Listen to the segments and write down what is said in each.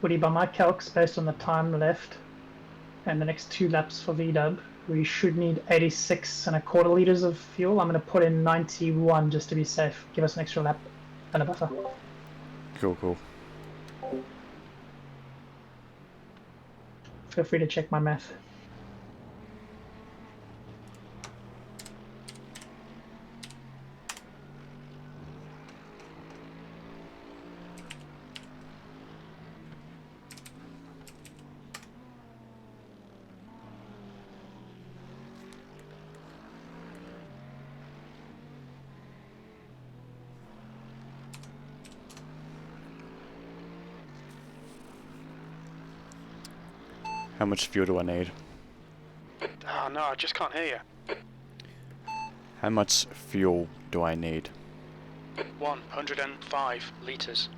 Woody, by my calcs, based on the time left and the next 2 laps for VW, we should need 86.25 liters of fuel. I'm going to put in 91 just to be safe. Give us an extra lap and a buffer. Cool. Feel free to check my math. How much fuel do I need? Oh no, I just can't hear you. How much fuel do I need? 105 litres.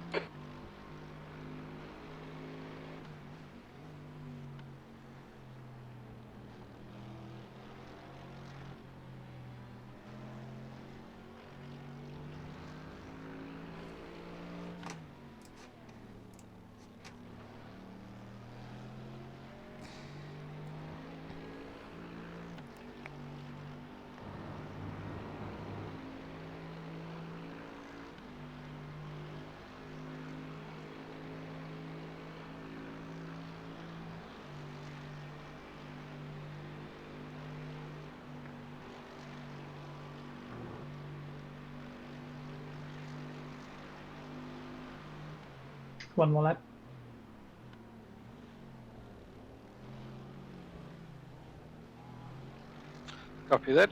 One more lap. Copy that.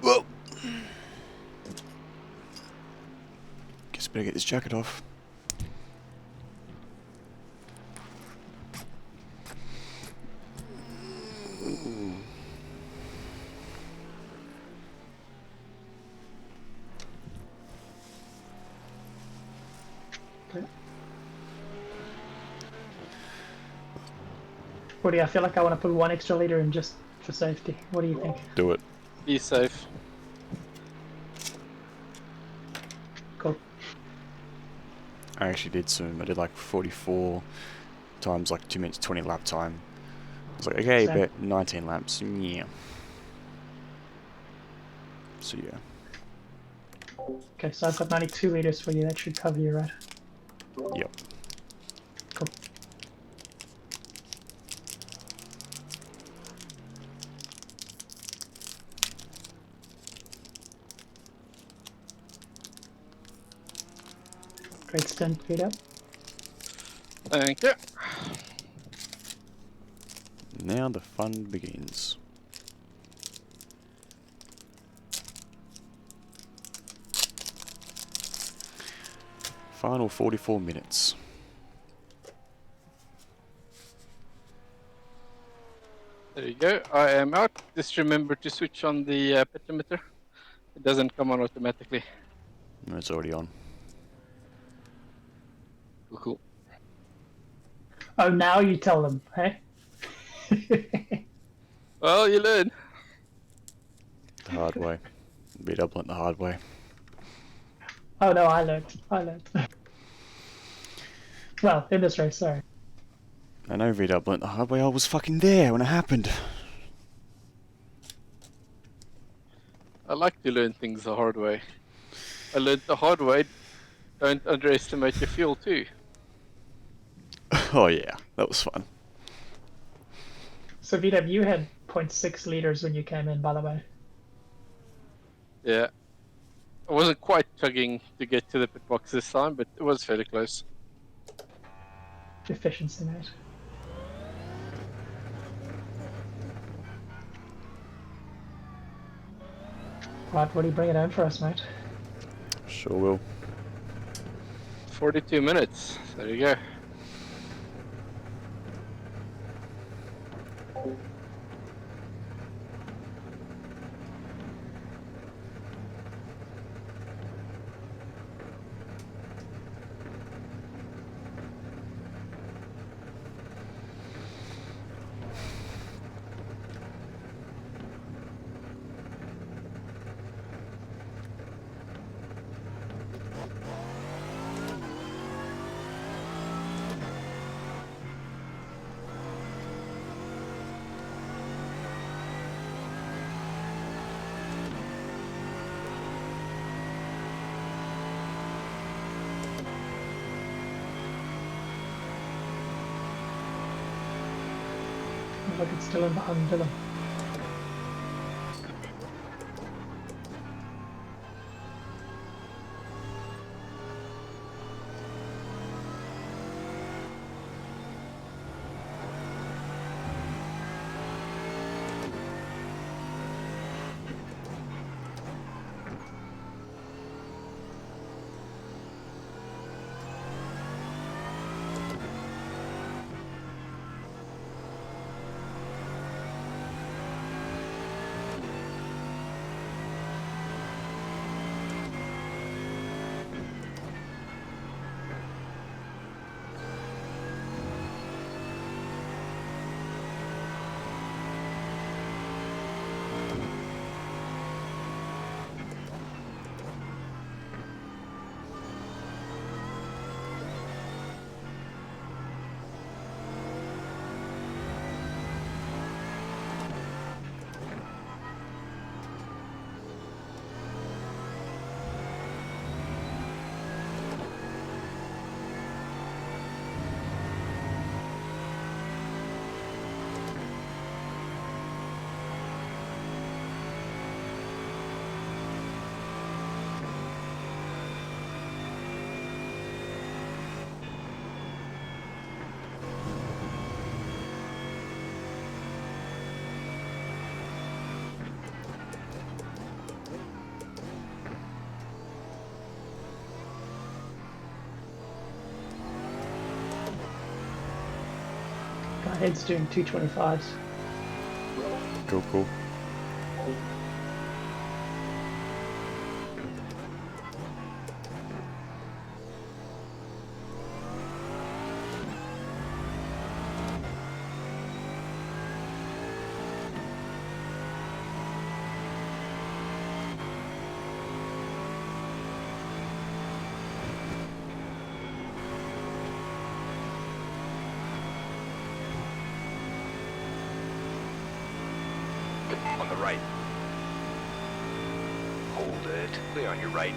Whoa! Guess I better get this jacket off. Okay. Woody, I feel like I want to put 1 extra liter in just for safety. What do you think? Do it. Be safe. Cool. I actually did some. I did like 44 times like 2 minutes 20 lap time. I was like, okay, Same. but 19 laps. Yeah. So yeah. Okay, so I've got 92 liters for you. That should cover you, right? Yep. Cool. Great stint, Peter. Thank you. Now the fun begins. Final 44 minutes. There you go. I am out. Just remember to switch on the pedometer. It doesn't come on automatically. No, it's already on. Cool. Oh, now you tell them, hey? Well, you learn. The hard way. VW went the hard way. Oh no, I learned. I learned. Well, in this race, sorry. I know VW went the hard way. I was fucking there when it happened. I like to learn things the hard way. I learned the hard way. Don't underestimate your fuel too. Oh yeah, that was fun. So VW, you had 0.6 liters when you came in, by the way. Yeah. I wasn't quite chugging to get to the pit box this time, but it was fairly close. Efficiency, mate. Right, what do you bring it home for us, mate? Sure will. 42 minutes. There you go. Look, it's still in behind Dylan. Guy head's doing 225s. Cool, cool. On the right. Hold it. Clear on your right.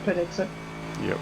pit exit. Yep.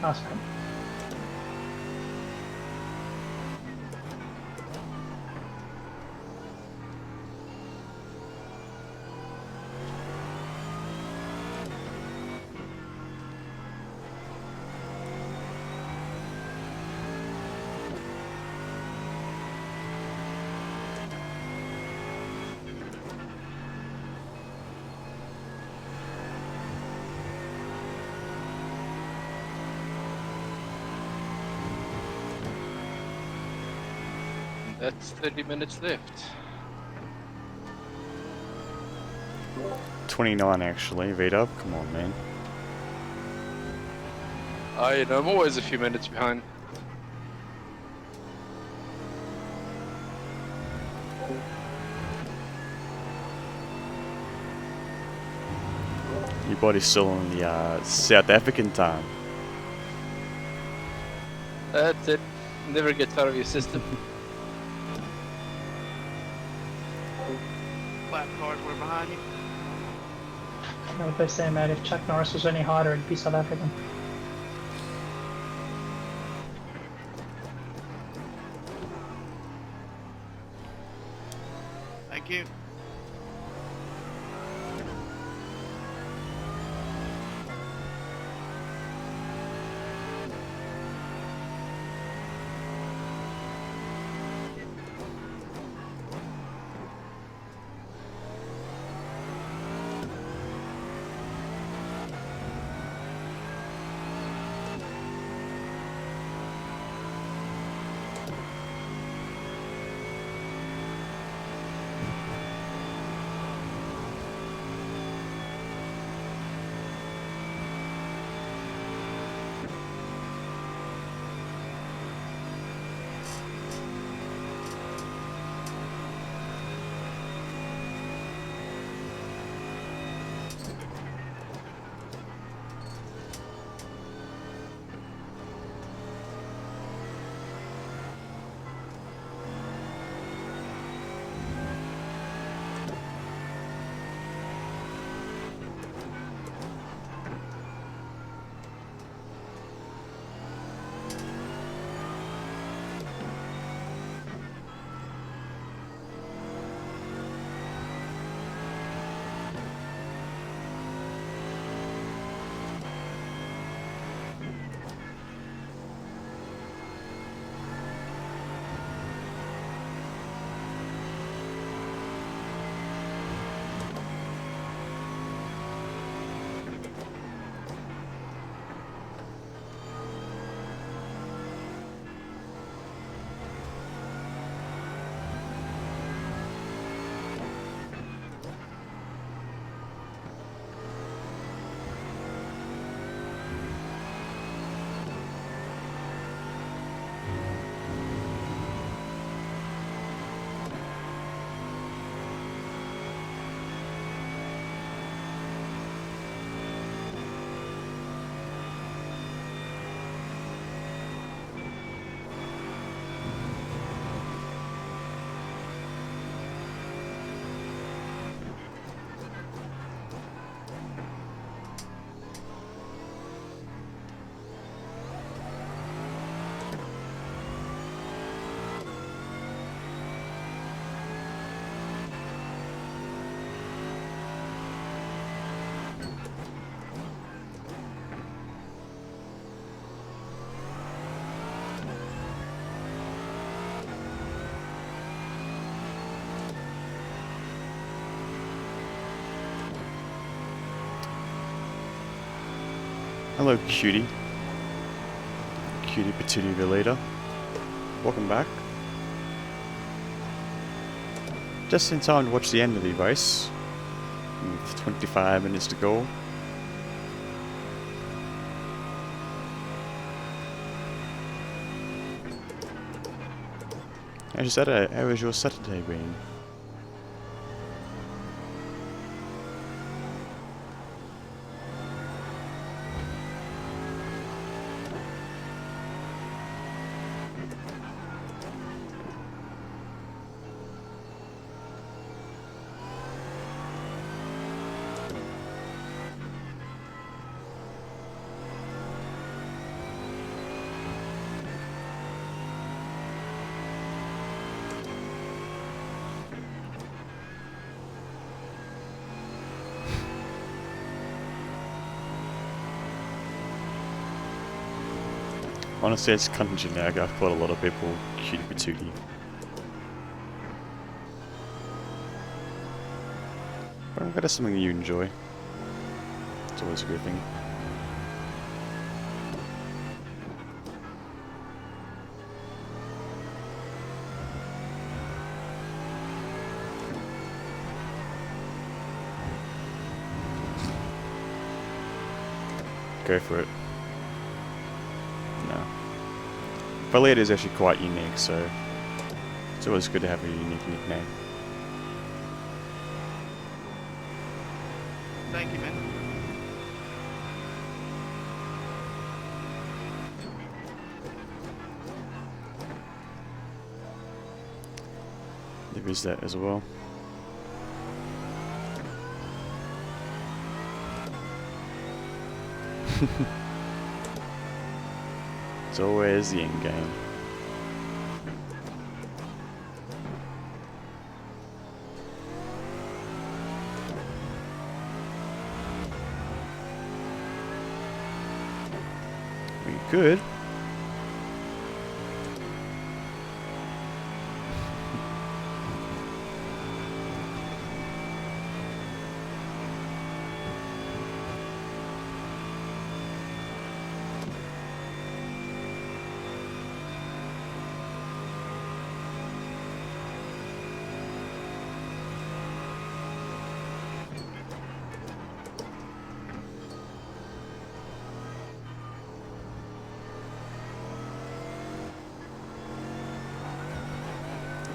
Nice, man. That's 30 minutes left. 29 actually, V-Dub. Come on, man. I'm always a few minutes behind. Your body's still on the South African time. That's it. Never gets out of your system. Lap cars were behind you. You know what they say, mate, if Chuck Norris was any harder, he'd be South African. Thank you. Hello, cutie. Cutie Patootie Velita. Welcome back. Just in time to watch the end of the race. With 25 minutes to go. How was your Saturday been? Honestly, it's kind of generic. I've caught a lot of people cutie patootie. But I'm glad it's something you enjoy. It's always a good thing. Go for it. No. Valiant is actually quite unique, so it's always good to have a unique nickname. Thank you, man. There is that as well. It's always the end game. We could.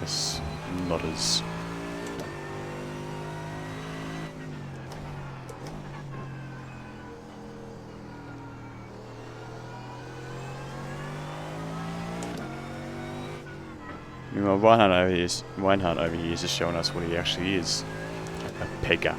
Yes, not as. Meanwhile, Reinhardt over here is just showing us what he actually is. A pegger.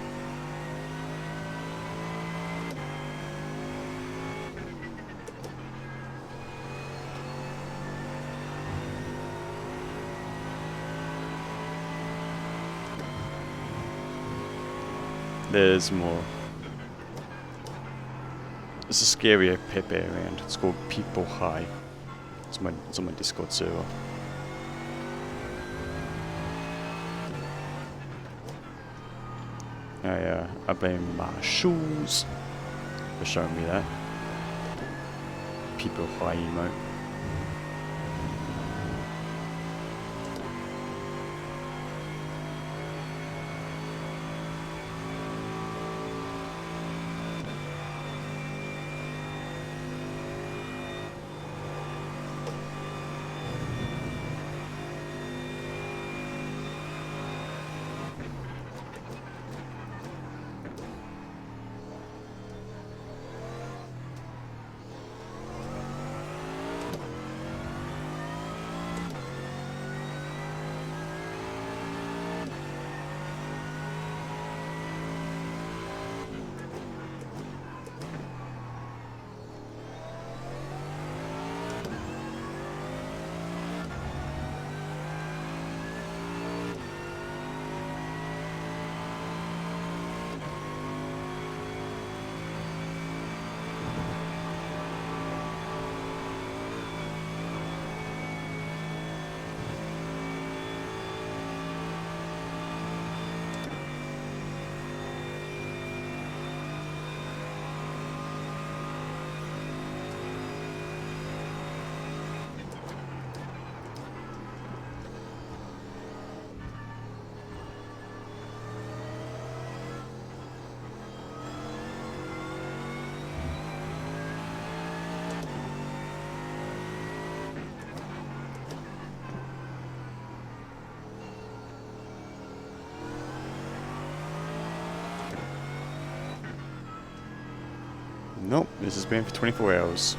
There's more. There's a scarier Pepe around. It's called People High. It's on my Discord server. I blame my shoes for showing me that. People High emote. Nope, this has been for 24 hours.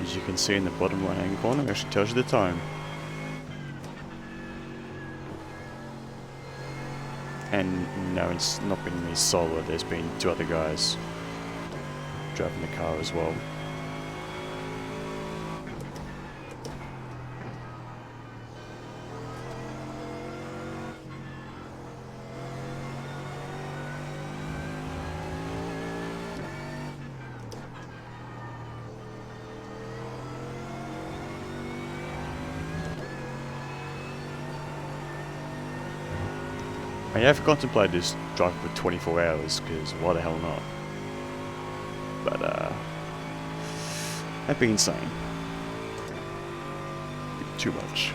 As you can see in the bottom right hand corner, it actually tells you the time. And no, it's not been me solo, there's been two other guys driving the car as well. I have contemplated just driving for 24 hours, because why the hell not? But, that'd be insane. Be too much.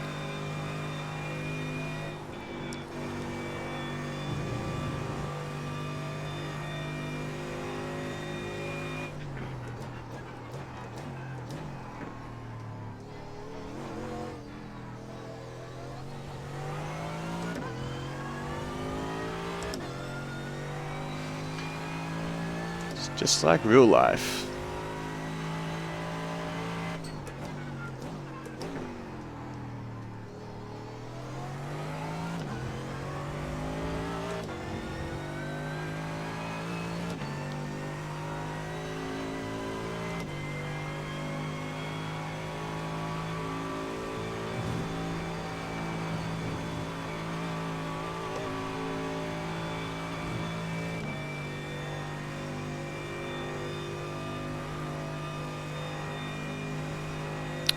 It's just like real life.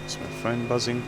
Is my phone buzzing?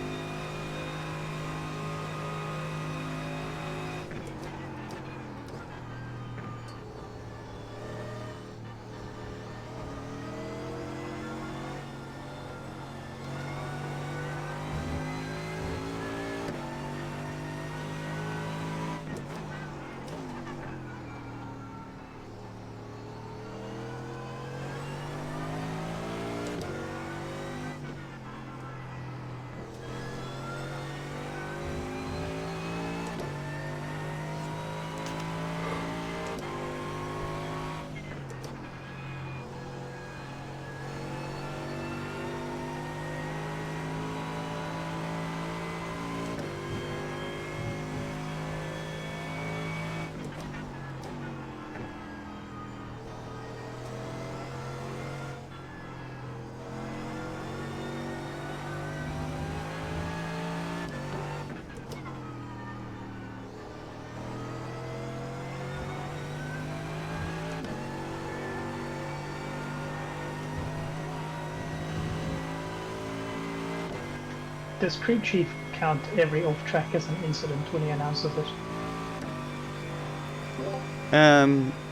Does crew chief count every off track as an incident when he announces it?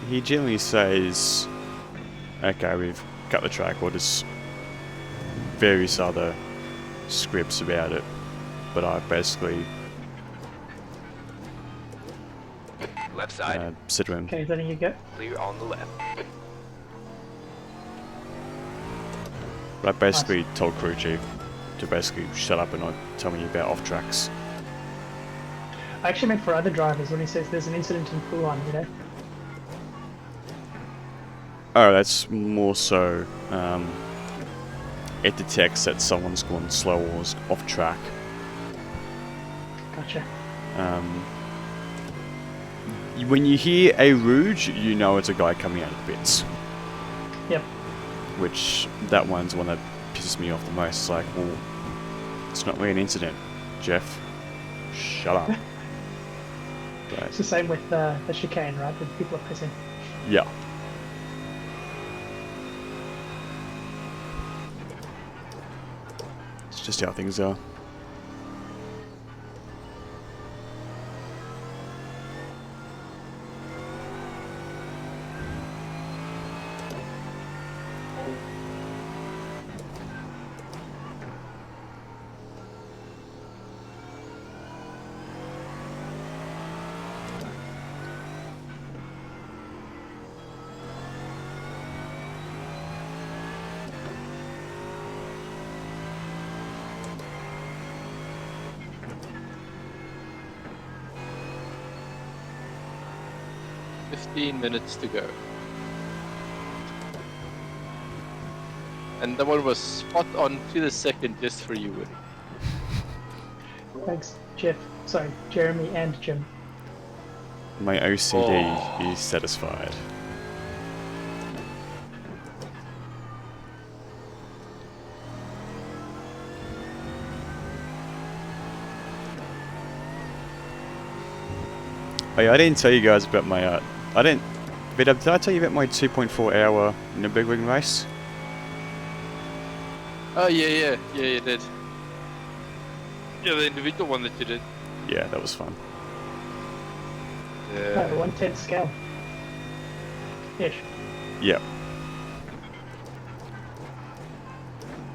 He generally says, okay, we've cut the track, or just various other scripts about it. But I basically Left side, said to him, Okay, then you go. clear on the left. I basically told crew chief to basically shut up and not tell me about off tracks. I actually meant for other drivers when he says there's an incident in Pulan, you know? Oh, that's more so, it detects that someone's gone slow or is off track. Gotcha. When you hear a rouge, you know it's a guy coming out of the pits. Yep. Which, that one's the one that pisses me off the most. It's like, well, it's not really an incident, Jeff. Shut up. It's the same with the chicane, right? When people are pissing. Yeah. It's just how things are. Minutes to go. And that one was spot on to the second just for you, Woody. Thanks, Jeff. Sorry, Jeremy and Jim. My OCD is satisfied. Oh yeah, I didn't tell you guys about my, did I tell you about my 2.4 hour Nürburgring race? Oh yeah, you did. Yeah, the individual one that you did. Yeah, that was fun. No, 1/10 scale. Ish. Yep.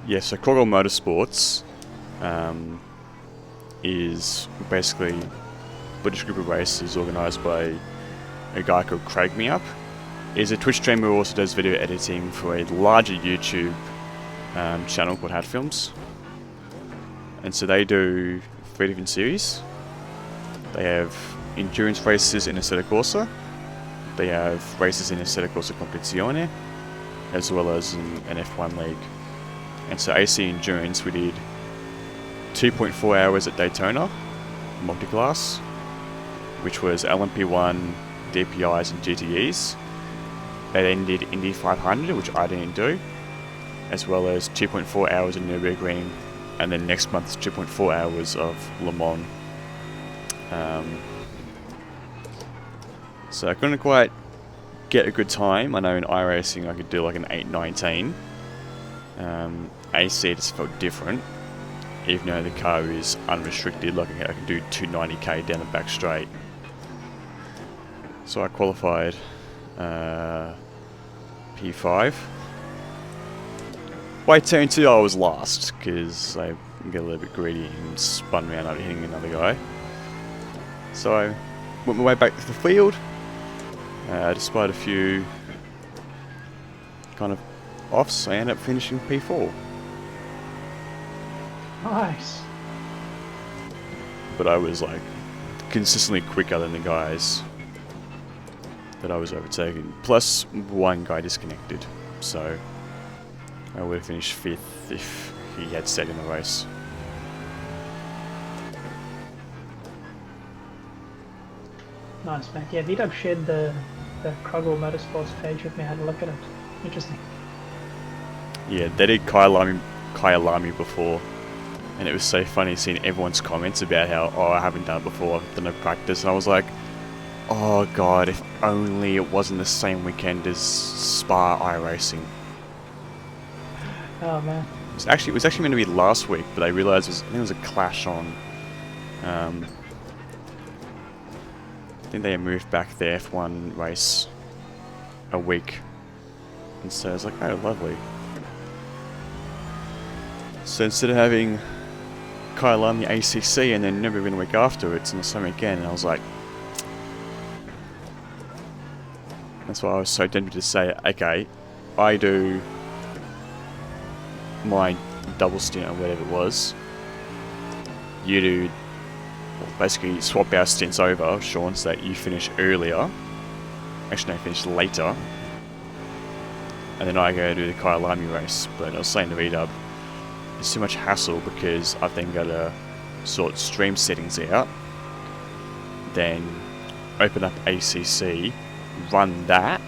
Yeah, so Croggle Motorsports is basically a British group of races organised by a guy called Craig Me Up. He's a Twitch streamer who also does video editing for a larger YouTube channel called Hat Films. And so they do 3 different series. They have endurance races in Assetto Corsa. They have races in Assetto Corsa Competizione, as well as an F1 league. And so AC Endurance, we did 2.4 hours at Daytona, multi-class, which was LMP1, DPIs and GTEs. They then did Indy 500, which I didn't do, as well as 2.4 hours in Nürburgring, and then next month is 2.4 hours of Le Mans. So I couldn't quite get a good time. I know in iRacing I could do like an 8:19. AC just felt different, even though the car is unrestricted. Like I can do 290k down the back straight. So I qualified P5. By turn 2 I was last because I got a little bit greedy and spun around after hitting another guy. So I went my way back to the field, despite a few kind of offs. I ended up finishing P4. Nice. But I was like consistently quicker than the guys that I was overtaking. Plus one guy disconnected, so I would have finished 5th if he had stayed in the race. Nice, mate. Yeah, VDub shared the Croggle Motorsports page with me. I had a look at it. Interesting. Yeah, they did Kyalami before, and it was so funny seeing everyone's comments about how, oh, I haven't done it before, I've done no practice, and I was like, oh god, if only it wasn't the same weekend as Spa iRacing. Oh man. It was actually meant to be last week, but I realised I think there was a clash on. I think they moved back the F1 race a week, and so I was like, oh, lovely. So instead of having Kyalami ACC and then never been a week afterwards, and the same weekend, and I was like, that's why I was so tempted to say, okay, I do my double stint or whatever it was. You do, well, basically swap our stints over, Sean, so that you finish earlier. Actually, no, finish later. And then I go do the Kyalami race. But I was saying to VDub, it's too much hassle because I've then got to sort stream settings out, then open up ACC, run that,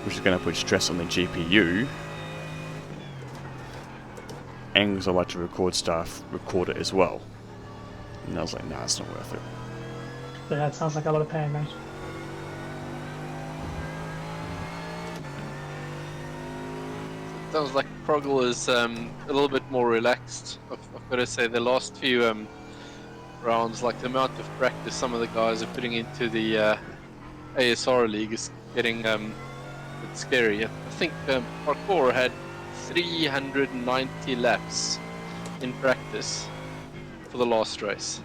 which is going to put stress on the GPU. And because I like to record stuff, record it as well. And I was like, nah, it's not worth it. Yeah, that sounds like a lot of pain, mate. Sounds like Croggle is a little bit more relaxed. I've got to say, the last few rounds, like the amount of practice some of the guys are putting into the ASR league is getting a bit scary. I think Parkour had 390 laps in practice for the last race.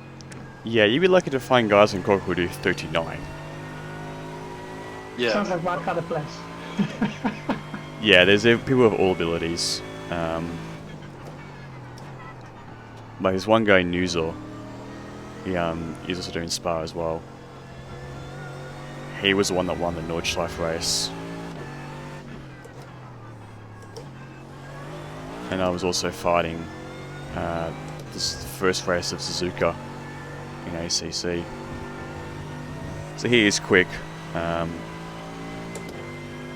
Yeah, you'd be lucky to find guys in Croggle who do 39. Yeah. Sounds like my kind of place. Yeah, there's people with all abilities. Like there's one guy, Nuzor. He's also doing Spa as well. He was the one that won the Nordschleife race. And I was also fighting this first race of Suzuka in ACC. So he is quick.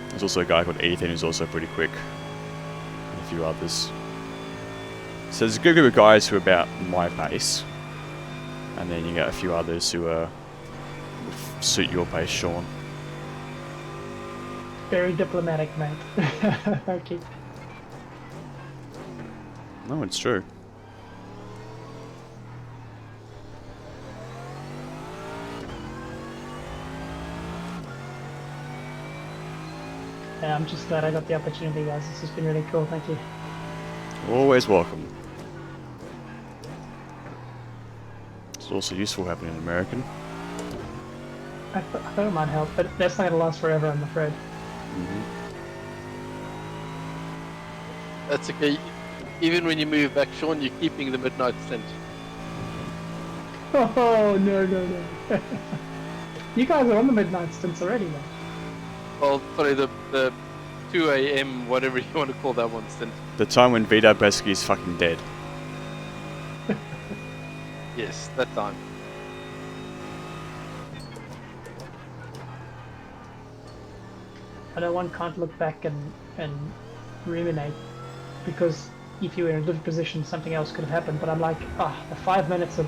There's also a guy called Ethan who's also pretty quick, and a few others. So there's a good group of guys who are about my pace, and then you got a few others who would suit your pace, Sean. Very diplomatic, mate. Okay. No, it's true. I'm just glad I got the opportunity, guys. This has been really cool. Thank you. Always welcome. It's also useful having an American. I thought it might help, but that's not going to last forever, I'm afraid. That's okay. Even when you move back, Sean, you're keeping the midnight stint. Oh, no. You guys are on the midnight stints already, man. Well, sorry, the 2 a.m. whatever you want to call that one stint. The time when Vito basically is fucking dead. Yes, that time. I know one can't look back and ruminate, because if you were in a different position, something else could have happened. But I'm like, the 5 minutes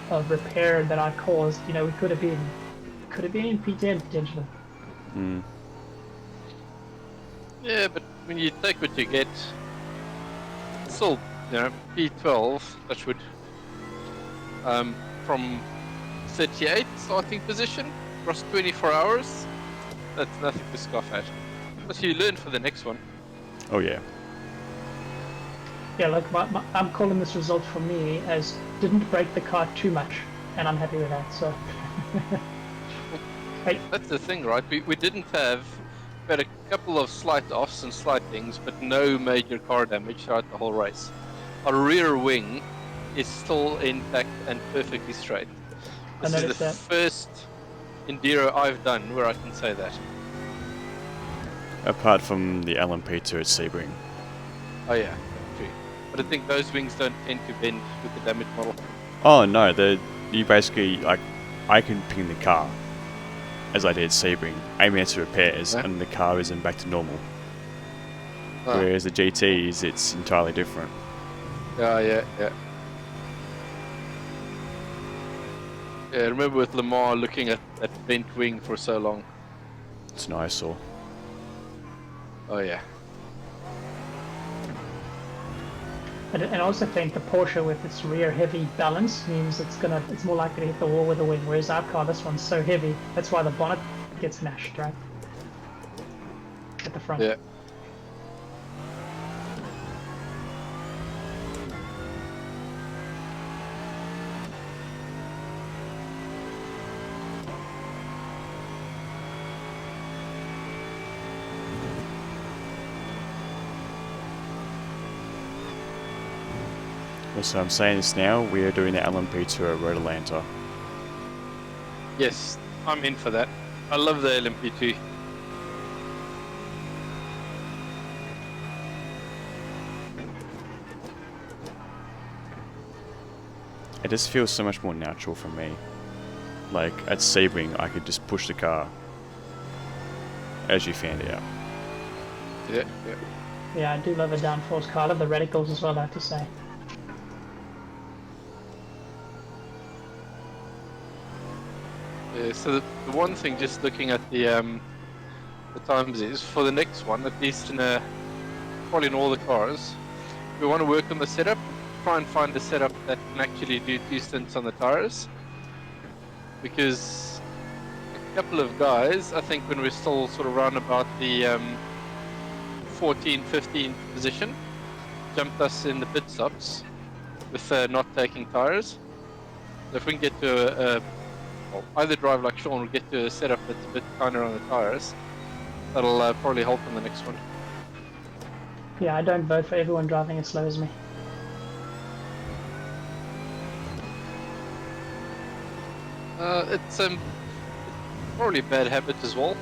of repair that I caused, we could have been in P10 potentially. Yeah, but when you take what you get, it's still, P12, touch wood, from 38 starting position across 24 hours, that's nothing to scoff at. But you learn for the next one. Oh yeah. Yeah, like I'm calling this result for me as didn't break the car too much, and I'm happy with that. So. Hey. That's the thing, right? We didn't have, we had a couple of slight offs and slight things, but no major car damage throughout the whole race. Our rear wing is still intact and perfectly straight. This is the first Enduro I've done where I can say that. Apart from the LMP2 at Sebring. Oh yeah, true. But I think those wings don't tend to bend with the damage model. Oh no, you basically, like, I can ping the car, as I did Sebring, aim it to repairs, and the car isn't back to normal. Oh. Whereas the GTs, it's entirely different. Yeah. Yeah, I remember with Lamar looking at that bent wing for so long. It's an eyesore. Oh yeah. And I also think the Porsche with its rear heavy balance means it's more likely to hit the wall with the wing, whereas our car, this one's so heavy, that's why the bonnet gets smashed, right? At the front. Yeah. Also, I'm saying this now, we are doing the LMP2 at Road Atlanta. Yes, I'm in for that. I love the LMP2. It just feels so much more natural for me. Like, at Sebring, I could just push the car, as you found out. Yeah. Yeah, I do love a downforce car. I love the radicals as well, I have to say. So the one thing, just looking at the times, is for the next one, at least probably in all the cars, we want to work on the setup, try and find a setup that can actually do 2 stints on the tires, because a couple of guys, I think when we're still sort of around about the 14, 15 position, jumped us in the pit stops with not taking tires. So if we can get to either drive like Sean or get to a setup that's a bit kinder on the tires, that'll probably help in the next one. Yeah, I don't vote for everyone driving as slow as me. It's probably a bad habit as well,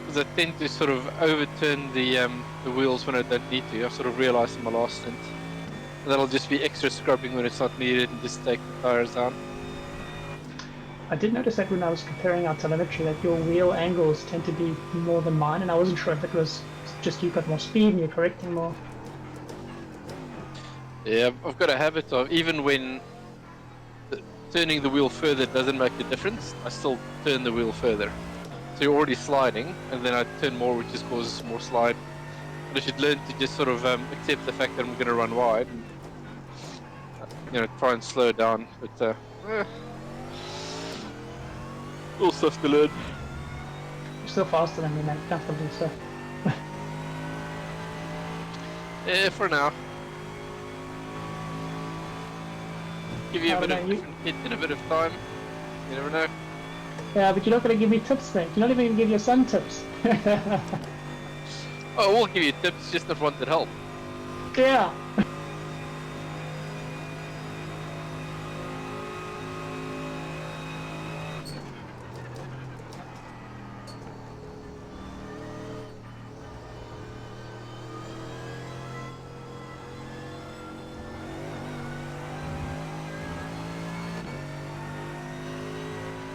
because I tend to sort of overturn the wheels when I don't need to. I've sort of realised in my last stint. And that'll just be extra scrubbing when it's not needed and just take the tires down. I did notice that when I was comparing our telemetry that your wheel angles tend to be more than mine, and I wasn't sure if it was just you got more speed and you're correcting more. Yeah, I've got a habit of, even when turning the wheel further doesn't make a difference, I still turn the wheel further. So you're already sliding, and then I turn more, which just causes more slide. But I should learn to just sort of accept the fact that I'm going to run wide, and try and slow down. But all stuff to learn. You're still faster than me, mate, comfortably, so. For now. Give you a I bit don't of know, different hit in a bit of time. You never know. Yeah, but you're not going to give me tips, mate. You're not even going to give your son tips. Oh, we'll give you tips, just not one that help. Yeah.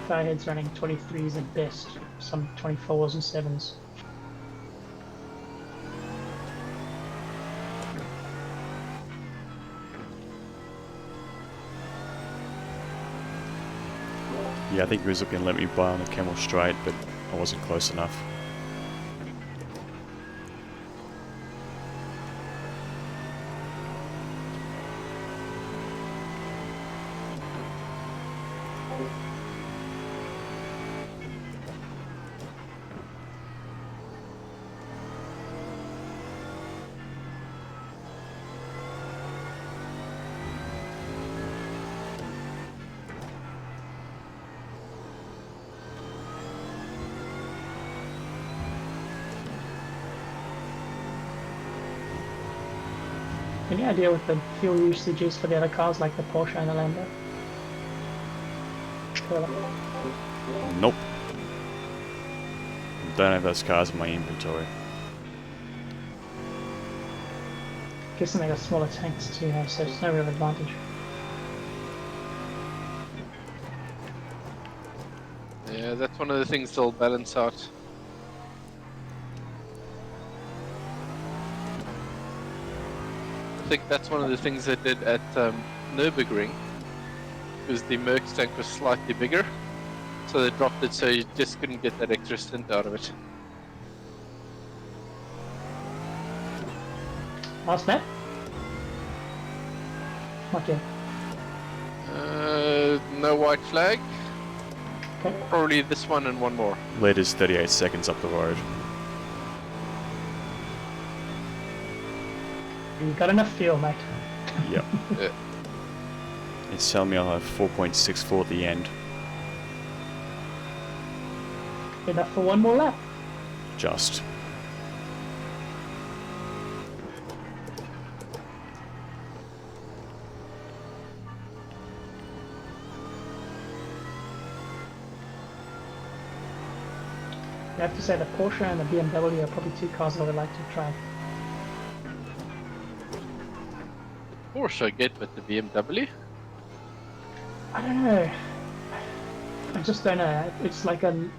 Firehead's running 23s at best, some 24s and 7s. Yeah, I think he was looking to let me buy on the Camel Straight, but I wasn't close enough. Any idea what the fuel usage is for the other cars, like the Porsche and the Lambo? Nope. Don't have those cars in my inventory. Guessing they got smaller tanks too, so it's no real advantage. Yeah, that's one of the things they'll balance out. I think that's one of the things they did at Nürburgring, because the Mercs tank was slightly bigger, so they dropped it so you just couldn't get that extra stint out of it. Last map? Not yet. No white flag. Okay. Probably this one and one more. Leader's 38 seconds up the road. You got enough fuel, mate. Yep. Yeah. It's telling me I'll have 4.64 at the end. Enough for one more lap. Just. I have to say the Porsche and the BMW are probably two cars I would like to try. Porsche I get, but the BMW? I don't know. I just don't know. It's like I don't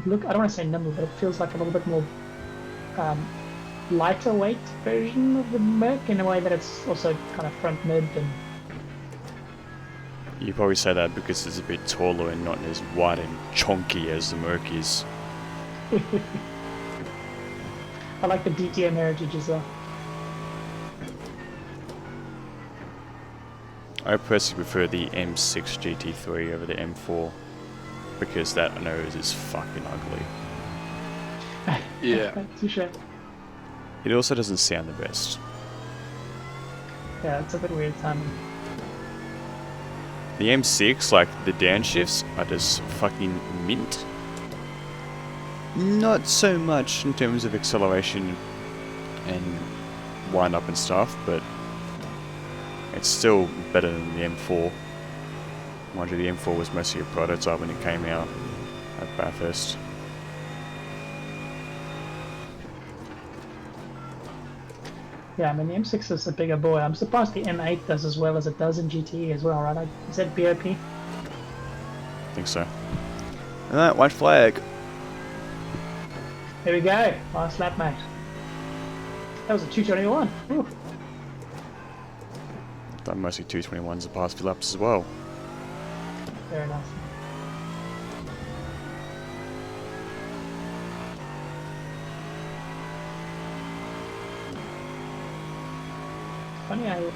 want to say nimble, but it feels like a little bit more lighter weight version of the Merc in a way that it's also kind of front mid and You probably say that because it's a bit taller and not as wide and chonky as the Merc is. I like the DTM heritage as well. I personally prefer the M6 GT3 over the M4 because that nose is fucking ugly. Yeah. Touche. It also doesn't sound the best. Yeah, it's a bit weird timing. The M6, like the downshifts, are just fucking mint. Not so much in terms of acceleration and wind up and stuff, but it's still better than the M4. Mind you, the M4 was mostly a prototype when it came out at Bathurst. Yeah, I mean the M6 is a bigger boy. I'm surprised the M8 does as well as it does in GTE as well, right? Is that BOP? I think so. Alright, white flag. Here we go. Last lap, mate. That was a 221. Whew. Done mostly 221s the past few laps as well. Fair enough. Funny how you...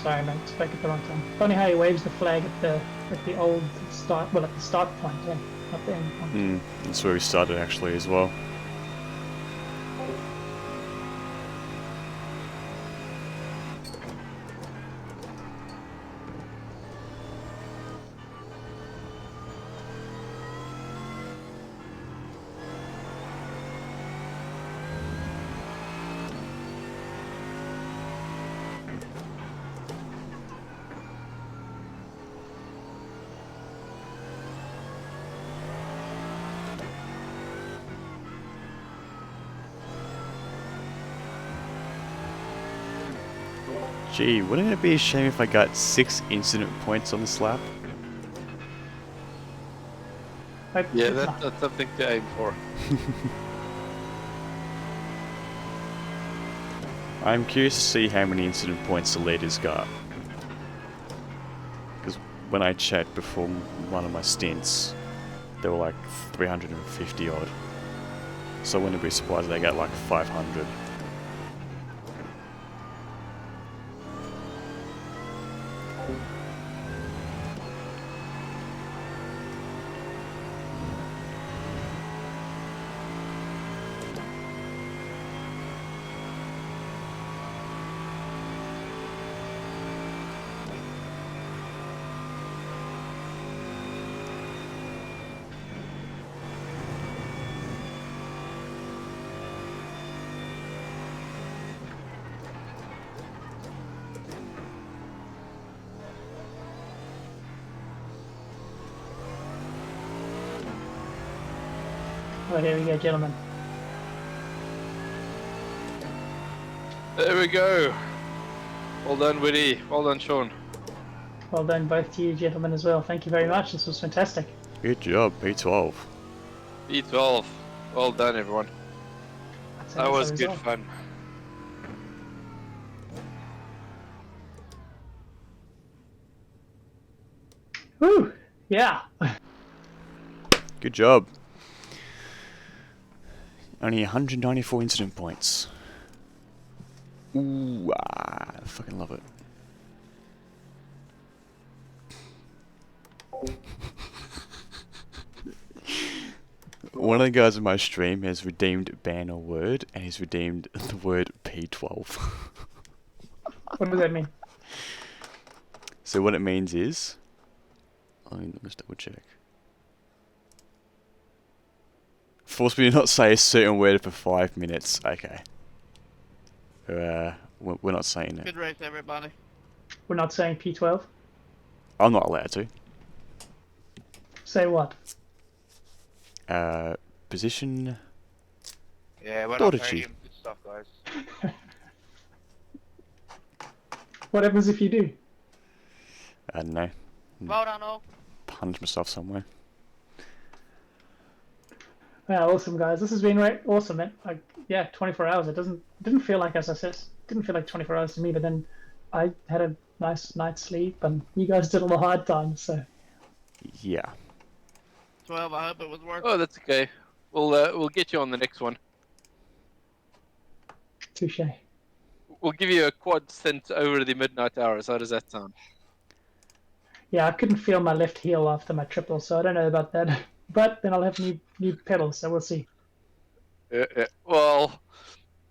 Sorry, mate. Spoke at the wrong time. Funny how he waves the flag at the old start. Well, at the start point. Yeah. not the end point. That's where we started actually as well. Gee, wouldn't it be a shame if I got 6 incident points on this lap? Yeah, that's something to aim for. I'm curious to see how many incident points the leaders got. Because when I checked before one of my stints, they were like 350 odd. So I wouldn't be surprised if they got like 500. Well, here we go, gentlemen. There we go. Well done, Woody. Well done, Sean. Well done both to you gentlemen as well. Thank you very much. This was fantastic. Good job, B12. B12. Well done, everyone. That's That an was excellent good result. fun. Woo! Yeah. Good job. Only 194 incident points. Ooh, I fucking love it. One of the guys in my stream has redeemed ban or word, and he's redeemed the word P12. What does that mean? So what it means is, let's double check. Force me to not say a certain word for 5 minutes. Okay. We're not saying it. Good race, everybody. We're not saying P12. I'm not allowed to. Say what? Position. Yeah, we're not Prodigy. very good stuff, guys. What happens if you do? I don't know. Well done, all. Punch myself somewhere. Yeah, awesome guys. This has been awesome, man. Like, yeah, 24 hours. It didn't feel like, as I said, didn't feel like 24 hours to me. But then I had a nice night's sleep, and you guys did all the hard times. So Yeah. 12, I hope it was worth it. Oh, that's okay. We'll get you on the next one. touche. We'll give you a quad stint over the midnight hours. How does that sound? Yeah, I couldn't feel my left heel after my triple, so I don't know about that. But then I'll have new pedals, so we'll see. Well,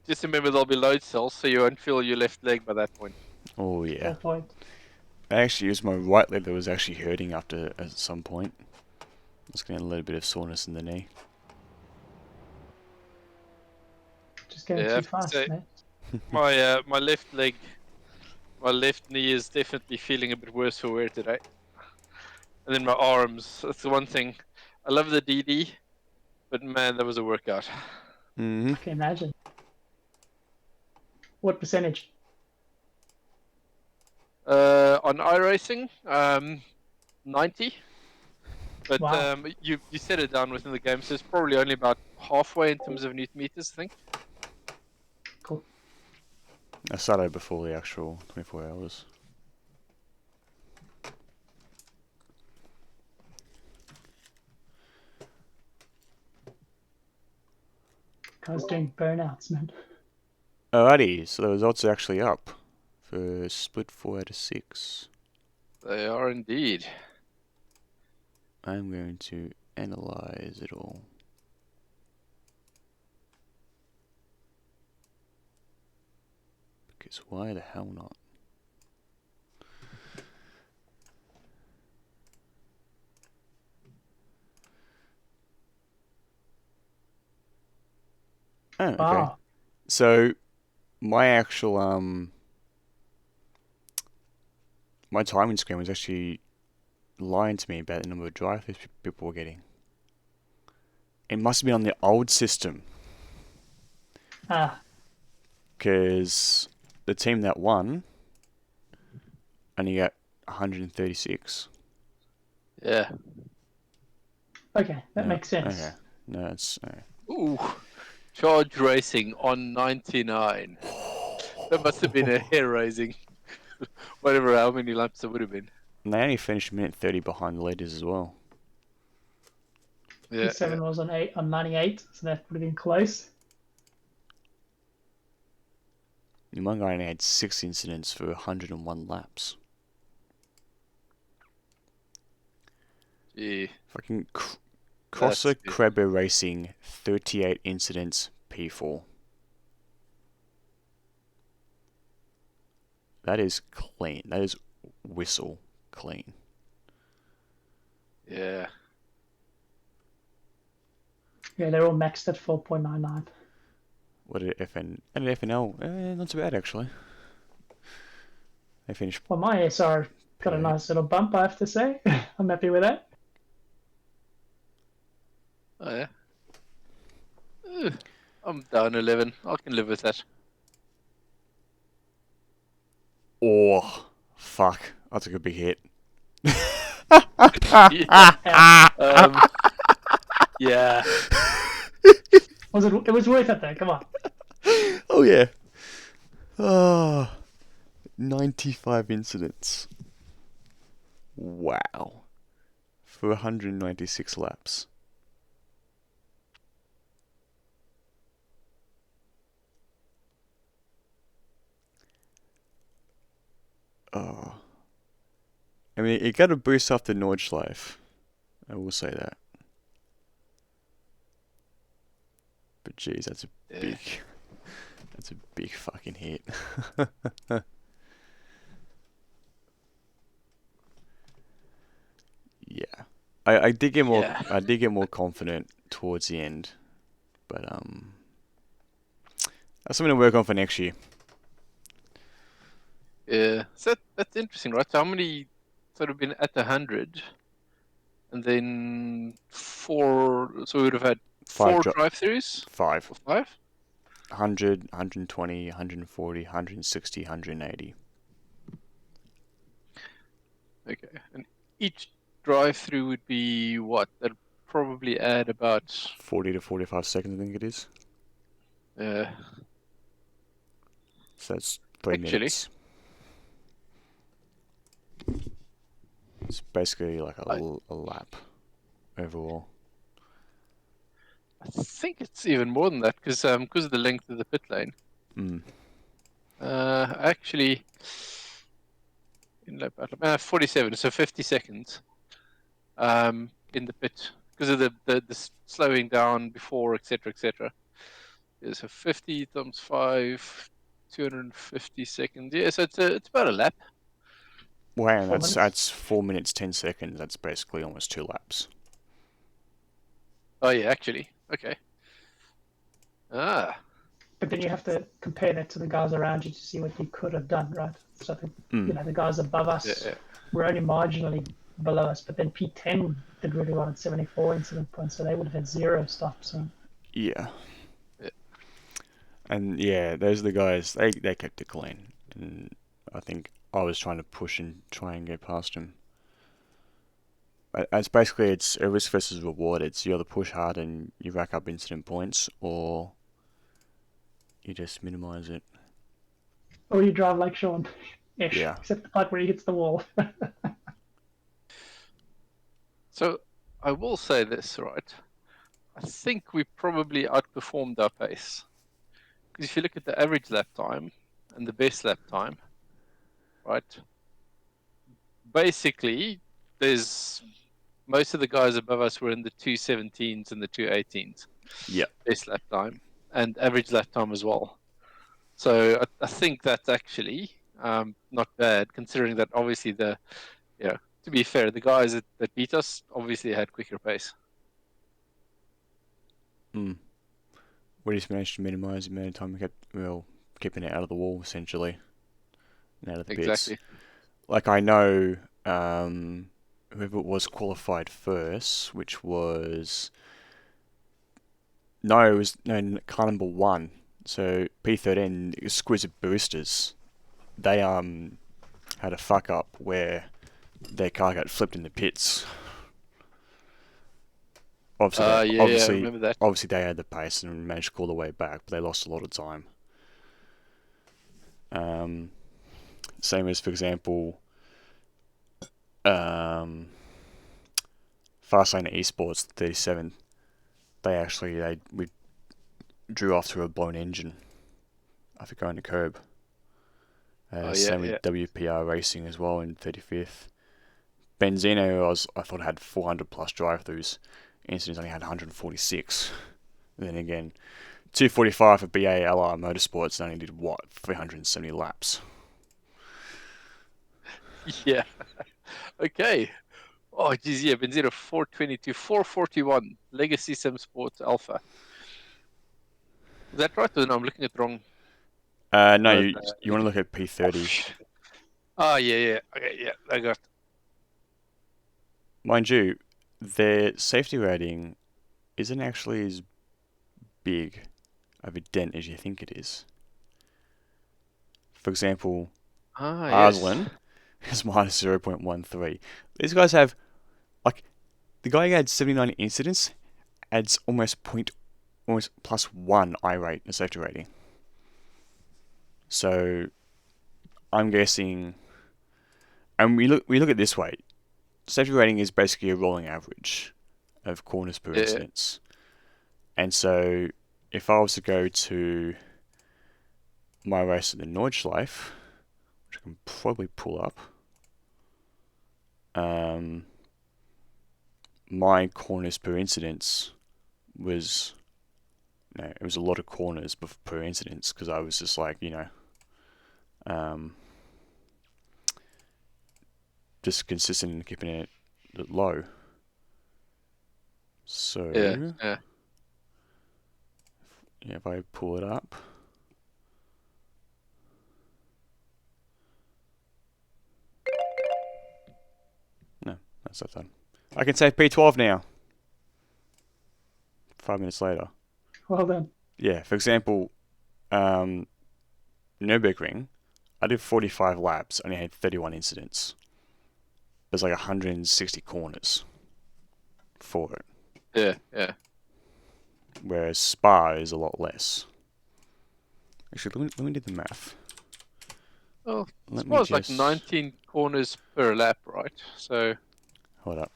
just remember there'll be load cells, so you won't feel your left leg by that point. Oh yeah. Fair point. I actually used my right leg that was actually hurting after at some point. I was getting a little bit of soreness in the knee. Just going Yeah, I too have to fast, say- mate. My left leg, my left knee is definitely feeling a bit worse for wear today. And then my arms, that's the one thing. I love the DD, but man, that was a workout. Mm-hmm. I can imagine. What percentage? On iRacing, 90. But Wow. you set it down within the game, so it's probably only about halfway in terms of Newton meters, I think. Cool. I started before the actual 24 hours. Guys doing burnouts, man. Alrighty, so the results are actually up for split 4 out of 6. They are indeed. I'm going to analyze it all. Because why the hell not? Oh, okay. Wow. So my actual my timing screen was actually lying to me about the number of drive-throughs people were getting. It must have been on the old system, Ah, because the team that won only got 136. Yeah. okay, that No, makes sense. okay. No, it's Ooh. Charge racing on 99. That must have been a hair raising. Whatever, how many laps it would have been. and they only finished a minute 30 behind the leaders as well. Yeah. P7 was on 98, so that would have been close. And one guy only had 6 incidents for 101 laps. Gee. Fucking Crosser good. Kreber Racing, 38 incidents, P4. That is clean. That is whistle clean. Yeah. Yeah, they're all maxed at 4.99. What did FNL? Not too bad actually. They finished. Well, my SR got a Yeah. nice little bump, I have to say. I'm happy with that. Oh, yeah. I'm down 11. I can live with that. Oh, fuck! I took a big hit. Yeah. It was worth it though, come on. Oh yeah. Oh, 95 incidents. Wow. For 196 laps. Oh. I mean, it got a boost after Nordschleife. I will say that. But geez, that's a Yeah. big fucking hit. Yeah. I did get more Yeah. I did get more confident towards the end. But that's something to work on for next year. Yeah. So that's interesting, right? So how many sort of been at 100? And then 4. So we would have had 4 drive-throughs? 5. Or 5? 100, 120, 140, 160, 180. Okay. And each drive-through would be what? That'd probably add about 40 to 45 seconds, I think it is. So that's 3 Actually. minutes. It's basically like a lap overall. I think it's even more than that because of the length of the pit lane. Mm. Actually, in lap 47, so 50 seconds. In the pit because of the slowing down before, etc., etc. Yeah, so 50 times 5, 250 seconds. Yeah, so it's about a lap. Wow, 4 minutes. that's 4 minutes 10 seconds. That's basically almost 2 laps. Oh yeah, actually, okay. But then you have to compare that to the guys around you to see what you could have done, right? So the guys above us Yeah. were only marginally below us, but then P10 did really well at 74 incident points, so they would have had 0 stops. So. Yeah. Yeah. And yeah, those are the guys. They kept it clean, and I think I was trying to push and try and get past him. It's basically a risk versus reward. It's you either push hard and you rack up incident points, or you just minimize it. Or you drive like Sean, ish, Yeah. except the part where he hits the wall. So I will say this, right? I think we probably outperformed our pace. Because if you look at the average lap time and the best lap time, right? Basically, there's most of the guys above us were in the 2:17s and the 2:18s. Yep. Best lap time and average lap time as well. So I think that's actually not bad, considering that obviously to be fair, the guys that beat us obviously had quicker pace. We just managed to minimise the amount of time we kept, keeping it out of the wall, essentially. And out of the Exactly. bits. Like, I know whoever was qualified first, which was... No, it was car number 1. So, P13, Exquisite Boosters. They had a fuck up where their car got flipped in the pits. I remember that. Obviously they had the pace and managed to call the way back, but they lost a lot of time. Same as, for example, Fastlane Esports 37. We drew off through a blown engine after going to curb. Same with WPR Racing as well in 35th. Benzino, I thought had 400 plus drive-throughs. Incidents only had 146. And then again, 245 for BALR Motorsports and only did 370 laps. Yeah. Okay. Oh, geez, yeah. Benzino 422, 441. Legacy Sim Sports Alpha. Is that right? Or no, I'm looking at the wrong. No, you want to look at P30. Yeah. Okay, yeah, I got. Mind you, their safety rating isn't actually as big of a dent as you think it is. For example, Arslan is minus 0.13. These guys have, like, the guy who had 79 incidents adds almost plus 1 iRate in safety rating. So, I'm guessing, and we look at it this way. Safety rating is basically a rolling average of corners per incidence. And so, if I was to go to my race at the Nordschleife, which I can probably pull up, my corners per incidence was... No, it was a lot of corners per incidence, because I was just like, just consistent in keeping it low. So, if I pull it up, no, that's not done. I can say P12 now. 5 minutes later. Well done. Yeah, for example, Nürburgring, I did 45 laps, only had 31 incidents. There's like 160 corners for it. Yeah. Whereas Spa is a lot less. Actually, let me do the math. Well, Spa's like 19 corners per lap, right? So... Hold up.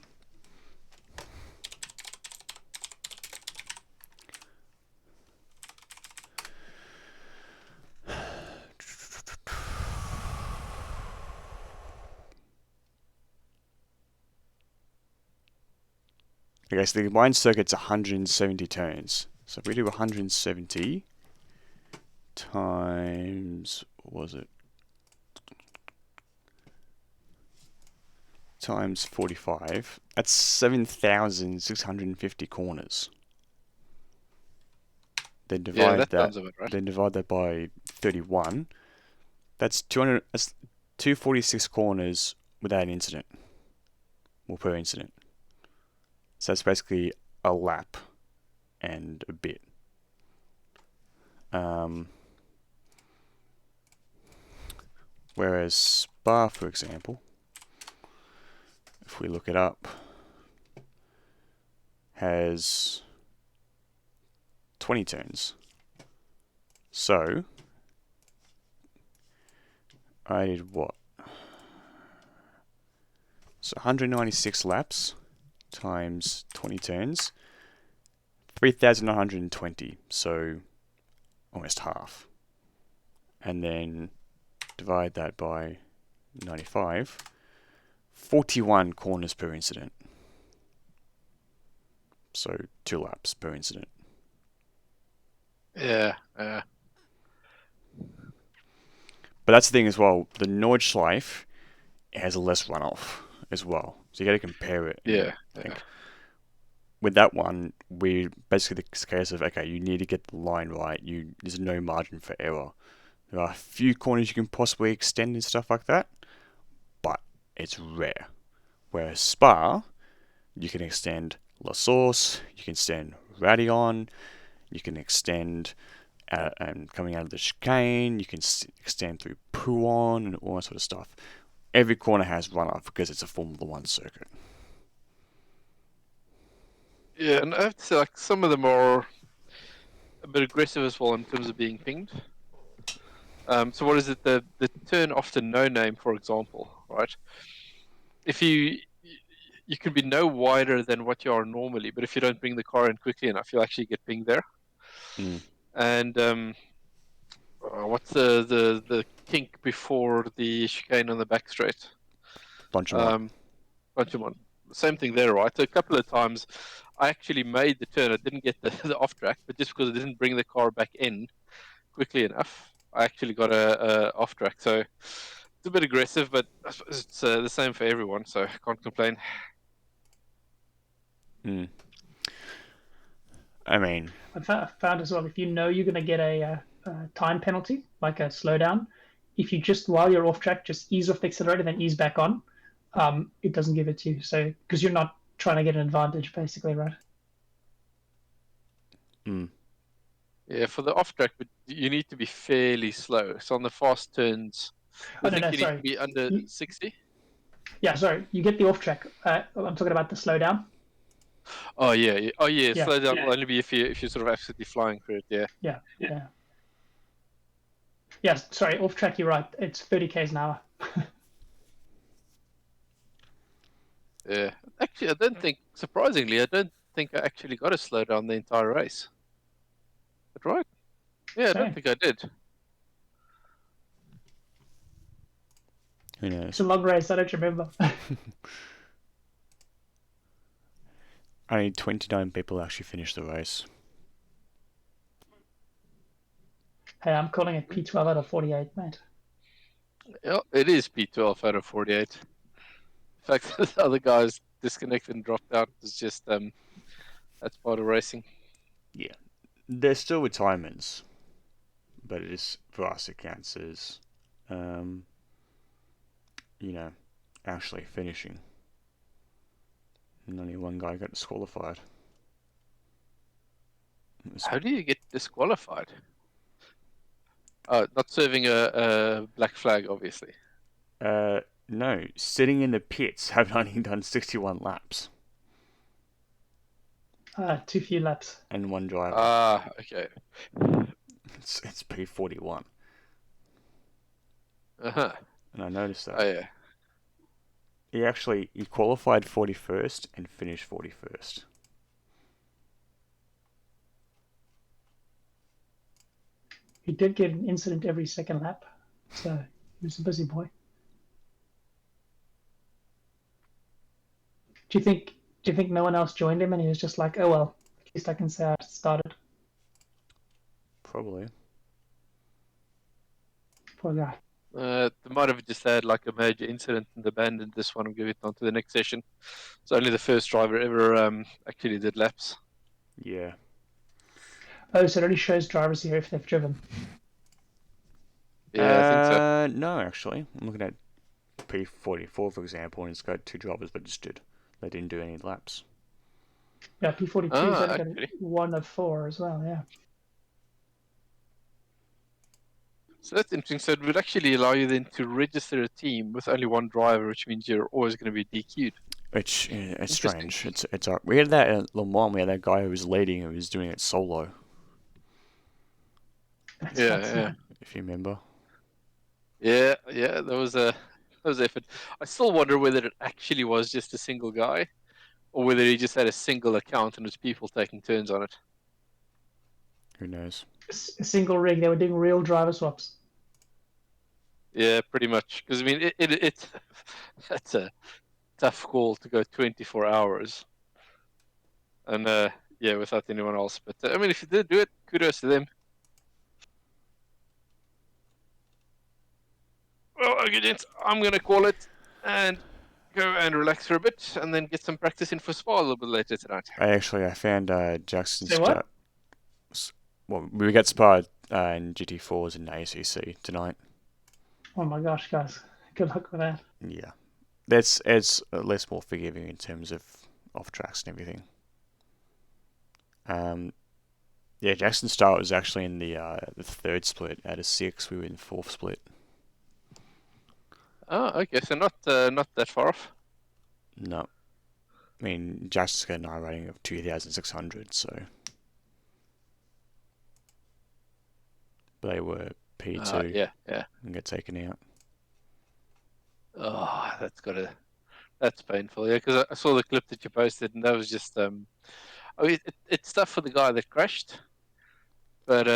Okay, so the combined circuit's 170 turns. So if we do 170 times, what was it? Times 45, that's 7,650 corners. Then divide Then divide that by 31. That's 246 corners without an incident, or per incident. So that's basically a lap and a bit. Whereas Spa, for example, if we look it up, has 20 turns. So, I did what? So 196 laps times 20 turns, 3,920, so almost half. And then divide that by 95, 41 corners per incident. so 2 laps per incident. Yeah. But that's the thing as well. The Nordschleife has less runoff as well, so you got to compare it. And Yeah. think. With that one, we basically the case of okay, you need to get the line right. There's no margin for error. There are a few corners you can possibly extend and stuff like that, but it's rare. Whereas Spa, you can extend La Source, you can extend Radion, you can extend and coming out of the chicane, you can extend through Pouon and all that sort of stuff. Every corner has runoff because it's a Formula 1 circuit. Yeah, and I have to say, like, some of them are a bit aggressive as well in terms of being pinged. So what is it? The turn after no name, for example, right? If you can be no wider than what you are normally, but if you don't bring the car in quickly enough, you'll actually get pinged there. Mm. And what's the kink before the chicane on the back straight? Bunch of Bunch of one. Same thing there, right? So a couple of times, I actually made the turn. I didn't get the off track, but just because I didn't bring the car back in quickly enough, I actually got a off track. So it's a bit aggressive, but I suppose it's the same for everyone. So I can't complain. Mm. I mean, I found as well, if you know you're going to get a time penalty, like a slowdown, if you just, while you're off track, just ease off the accelerator, then ease back on, it doesn't give it to you. So, because you're not trying to get an advantage, basically, right? mm. Yeah, for the off track, but you need to be fairly slow. So on the fast turns, I Oh, no, think no, you need to sorry. be under 60. Yeah, sorry. You get the off track. I'm talking about the slowdown. Oh yeah, oh yeah. Yeah. Slow down will only be if you're sort of absolutely flying through it. Yeah. Yeah. Yeah, sorry, off track, you're right. It's 30 k's an hour. Yeah. Actually, I don't think, surprisingly, I don't think I actually got to slow down the entire race. But right? Yeah, I don't Same. think I did. Who knows? It's a long race, I don't remember. Only 29 people actually finished the race. Hey, I'm calling it P12 out of 48, mate. Yeah, it is P12 out of 48. In fact, the other guys disconnected and dropped out is just that's part of racing. Yeah. There's still retirements, but it is, for us, it counts as, actually finishing. And only one guy got disqualified. How do you get disqualified? Not serving a black flag, obviously. No, sitting in the pits, having only done 61 laps. Too few laps. And one driver. Okay. It's P41. Uh-huh. And I noticed that. Oh, yeah. He qualified 41st and finished 41st. He did get an incident every second lap, so he was a busy boy. Do you think no one else joined him and he was just like, oh well, at least I can say I started? Probably. Poor guy. They might have just had like a major incident and abandoned this one and give it on to the next session. It's only the first driver ever actually did laps. Yeah. Oh, so it only shows drivers here if they've driven. Yeah, I think so. No, actually. I'm looking at P44, for example, and it's got 2 drivers, but just they didn't do any laps. Yeah, P42 is only got actually. 1 of 4 as well, yeah. So that's interesting. So it would actually allow you then to register a team with only one driver, which means you're always going to be DQ'd. Which it's strange. It's we had that at Le Mans. We had that guy who was leading, who was doing it solo. Yeah. If you remember. Yeah. That was effort. I still wonder whether it actually was just a single guy, or whether he just had a single account and it was people taking turns on it. Who knows? A single rig, they were doing real driver swaps. Yeah, pretty much. Because I mean, it's that's a tough call to go 24 hours. and yeah, without anyone else. But I mean, if you did do it, kudos to them. Well, okay, gents, I'm gonna call it and go and relax for a bit, and then get some practice in for Spa a little bit later tonight. I found Jackson's Say what? well, we get Spa in GT4s and ACC tonight. Oh my gosh, guys. Good luck with that. Yeah, it's less more forgiving in terms of off tracks and everything. Yeah, Jackson's start was actually in the third split out of 6. We were in the fourth split. Oh, okay, so not that far off. No, I mean Jackson's got an I rating of 2,600, so they were P2 Yeah. and get taken out. Oh, that's painful. Yeah, because I saw the clip that you posted, and that was just I mean, it's tough for the guy that crashed, but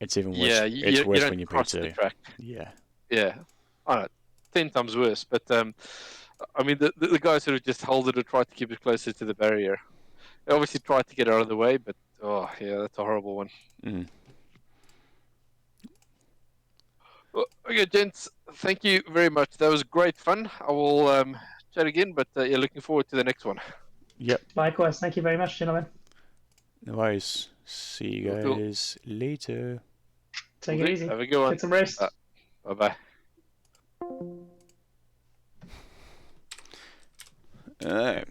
It's even worse. yeah, It's you worse don't when you're cross the P2. track. Yeah. Yeah, I know, 10 times worse. But I mean, the guys who just held it or tried to keep it closer to the barrier, they obviously tried to get out of the way, but oh yeah, that's a horrible one. Mm. Well, okay, gents, thank you very much. That was great fun. I will chat again, but yeah, looking forward to the next one. Yep. Likewise. Thank you very much, gentlemen. No worries. See you Cool. guys later. Take it easy. Have a good one. Get some rest. Bye bye. Alright.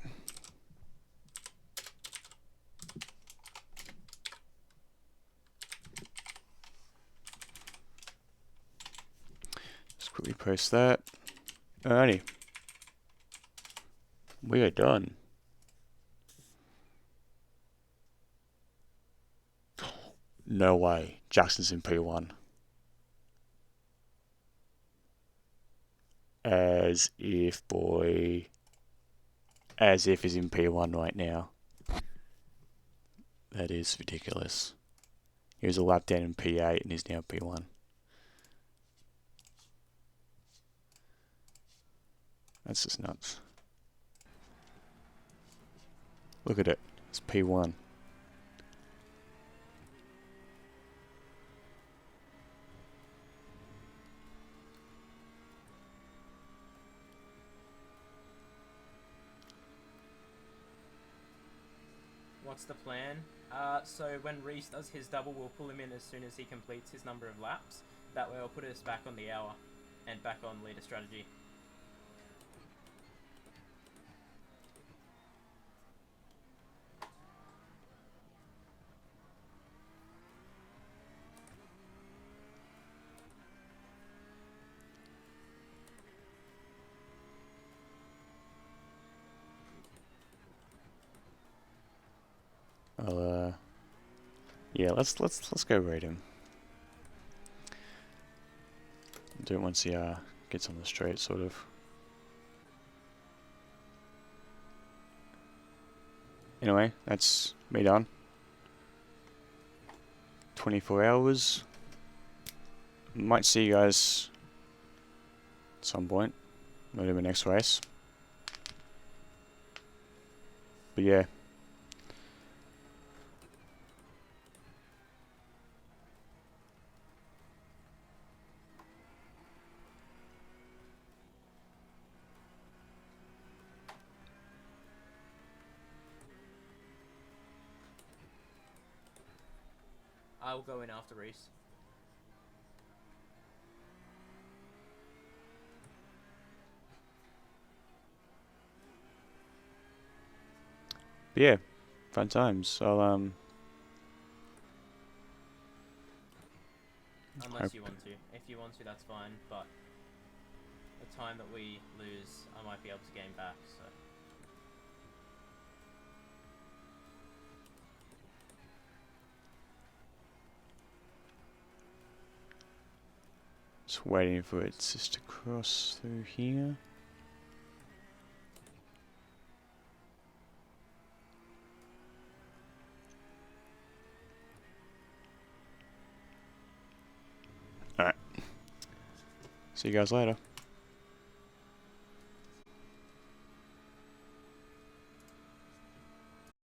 Just quickly post that. Alrighty. We are done. No way. Jackson's in P1. As if, boy. As if he's in P1 right now. That is ridiculous. He was a lap down in P8 and he's now P1. That's just nuts. Look at it. It's P1. What's the plan? So when Reese does his double, we'll pull him in as soon as he completes his number of laps. That way it'll put us back on the hour and back on leader strategy. Yeah, let's go raid him. Do it once he gets on the straight, sort of. Anyway, that's me done. 24 hours. Might see you guys at some point. Maybe my next race. But yeah. I'll go in after Reese. But yeah, fun times. I'll Unless you want to. If you want to, that's fine, but the time that we lose, I might be able to gain back, so. just waiting for it just to cross through here. Alright. See you guys later.